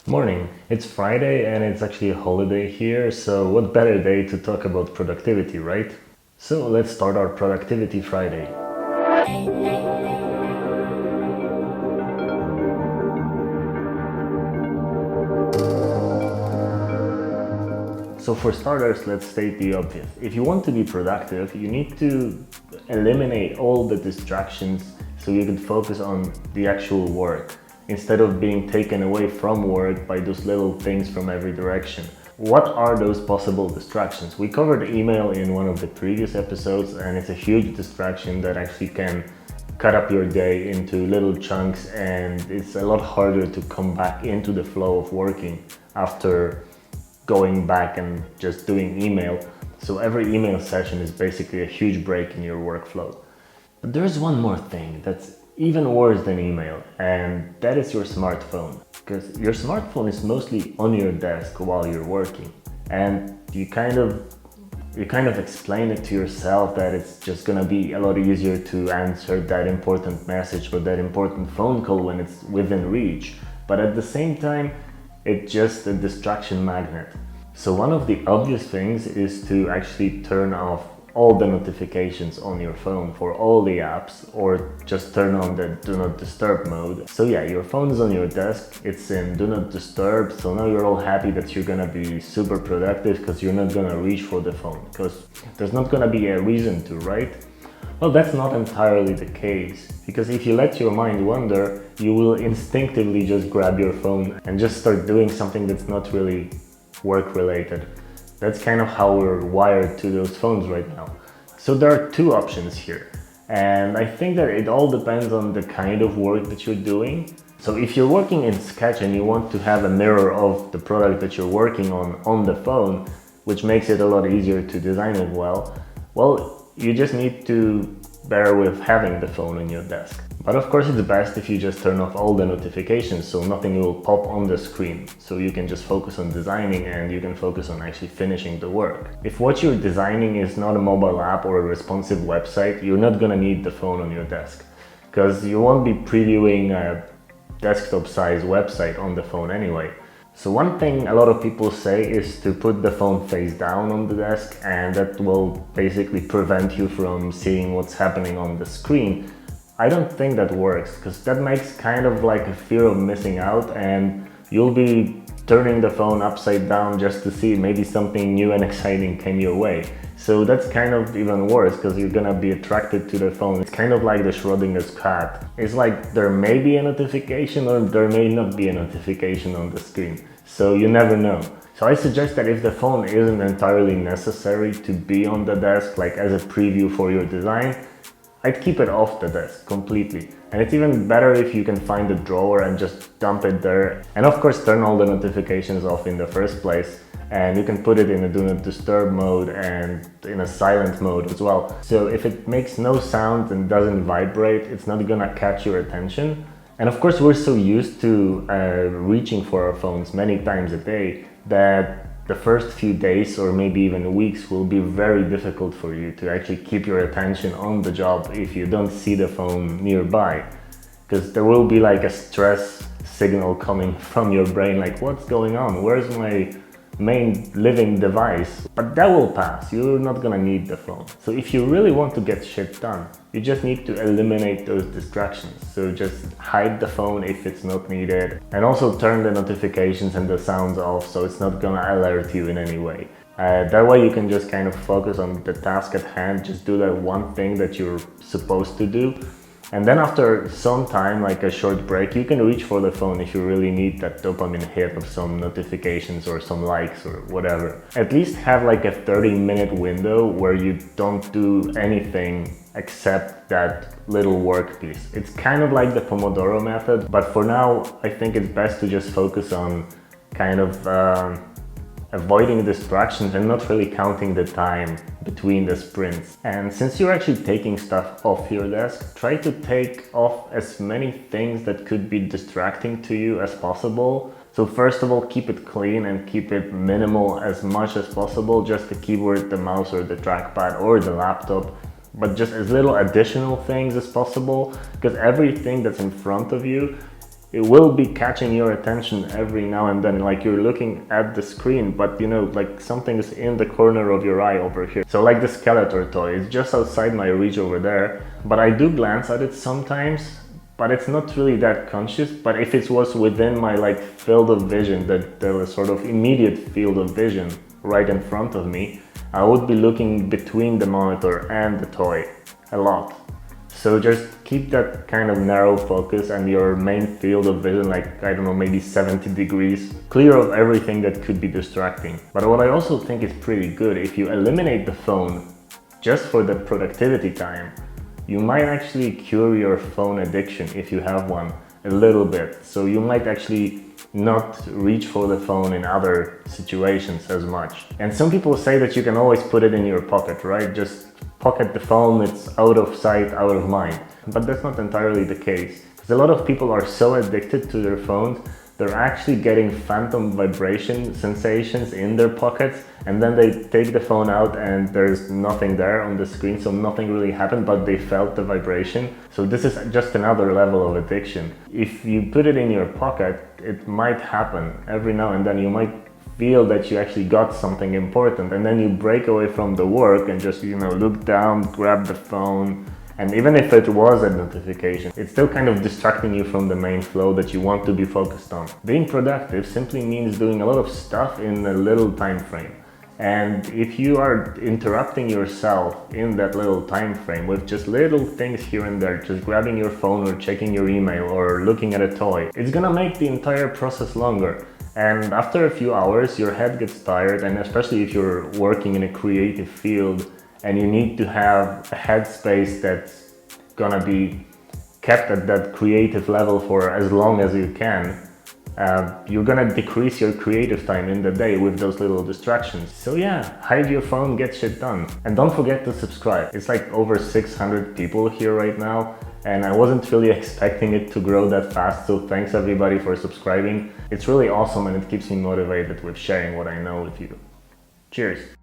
Morning. It's Friday and it's actually a holiday here, so what better day to talk about productivity, right? So let's start our Productivity Friday. So for starters, let's state the obvious. If you want to be productive, you need to eliminate all the distractions so you can focus on the actual work instead of being taken away from work by those little things from every direction. What are those possible distractions? We covered email in one of the previous episodes, and it's a huge distraction that actually can cut up your day into little chunks, and it's a lot harder to come back into the flow of working after going back and just doing email. So every email session is basically a huge break in your workflow. But there's one more thing that's even worse than email, and that is your smartphone. Because your smartphone is mostly on your desk while you're working, and you kind of explain it to yourself that it's just gonna be a lot easier to answer that important message or that important phone call when it's within reach. But at the same time, it's just a distraction magnet. So one of the obvious things is to actually turn off all the notifications on your phone for all the apps, or just turn on the do not disturb mode. So yeah, your phone is on your desk, it's in do not disturb, so now you're all happy that you're gonna be super productive because you're not gonna reach for the phone, because there's not gonna be a reason to, right? Well, that's not entirely the case, because if you let your mind wander, you will instinctively just grab your phone and just start doing something that's not really work related. That's kind of how we're wired to those phones right now. So there are two options here, and I think that it all depends on the kind of work that you're doing. So if you're working in Sketch and you want to have a mirror of the product that you're working on the phone, which makes it a lot easier to design it well, you just need to bear with having the phone on your desk. But of course, it's best if you just turn off all the notifications so nothing will pop on the screen, so you can just focus on designing and you can focus on actually finishing the work. If what you're designing is not a mobile app or a responsive website, you're not gonna need the phone on your desk, because you won't be previewing a desktop size website on the phone anyway. So one thing a lot of people say is to put the phone face down on the desk, and that will basically prevent you from seeing what's happening on the screen. I don't think that works, because that makes kind of like a fear of missing out, and you'll be turning the phone upside down just to see maybe something new and exciting came your way. So that's kind of even worse, because you're gonna be attracted to the phone. It's kind of like the Schrodinger's cat. It's like there may be a notification or there may not be a notification on the screen. So you never know. So I suggest that if the phone isn't entirely necessary to be on the desk, like as a preview for your design, I'd keep it off the desk completely. And it's even better if you can find a drawer and just dump it there. And of course, turn all the notifications off in the first place. And you can put it in a do not disturb mode and in a silent mode as well. So if it makes no sound and doesn't vibrate, it's not gonna catch your attention. And of course, we're so used to reaching for our phones many times a day that the first few days or maybe even weeks will be very difficult for you to actually keep your attention on the job if you don't see the phone nearby, because there will be like a stress signal coming from your brain, like what's going on, where's my main living device? But that will pass, you're not gonna need the phone. So if you really want to get shit done, you just need to eliminate those distractions. So just hide the phone if it's not needed, and also turn the notifications and the sounds off so it's not gonna alert you in any way. That way you can just kind of focus on the task at hand, just do that one thing that you're supposed to do. And then after some time, like a short break, you can reach for the phone if you really need that dopamine hit of some notifications or some likes or whatever. At least have like a 30-minute window where you don't do anything except that little work piece. It's kind of like the Pomodoro method, but for now, I think it's best to just focus on kind of avoiding distractions and not really counting the time between the sprints. And since you're actually taking stuff off your desk, try to take off as many things that could be distracting to you as possible. So first of all, keep it clean and keep it minimal as much as possible, just the keyboard, the mouse or the trackpad or the laptop, but just as little additional things as possible, because everything that's in front of you it will be catching your attention every now and then, like you're looking at the screen, but you know, like something is in the corner of your eye over here. So like the Skeletor toy, it's just outside my reach over there, but I do glance at it sometimes, but it's not really that conscious. But if it was within my like field of vision, that there was sort of immediate field of vision right in front of me, I would be looking between the monitor and the toy a lot. So just keep that kind of narrow focus and your main field of vision, like, I don't know, maybe 70 degrees, clear of everything that could be distracting. But what I also think is pretty good, if you eliminate the phone just for the productivity time, you might actually cure your phone addiction if you have one a little bit. So you might actually not reach for the phone in other situations as much. And some people say that you can always put it in your pocket, right? Just pocket the phone, it's out of sight, out of mind. But that's not entirely the case, because a lot of people are so addicted to their phones, they're actually getting phantom vibration sensations in their pockets, and then they take the phone out and there's nothing there on the screen, so nothing really happened, but they felt the vibration. So this is just another level of addiction. If you put it in your pocket, it might happen every now and then. You might feel that you actually got something important, and then you break away from the work and just, you know, look down, grab the phone, and even if it was a notification, it's still kind of distracting you from the main flow that you want to be focused on. Being productive simply means doing a lot of stuff in a little time frame. And if you are interrupting yourself in that little time frame with just little things here and there, just grabbing your phone or checking your email or looking at a toy, it's gonna make the entire process longer. And after a few hours, your head gets tired, and especially if you're working in a creative field and you need to have a headspace that's gonna be kept at that creative level for as long as you can, you're gonna decrease your creative time in the day with those little distractions. So yeah, hide your phone, get shit done. And don't forget to subscribe. It's like over 600 people here right now, and I wasn't really expecting it to grow that fast, so thanks everybody for subscribing. It's really awesome and it keeps me motivated with sharing what I know with you. Cheers!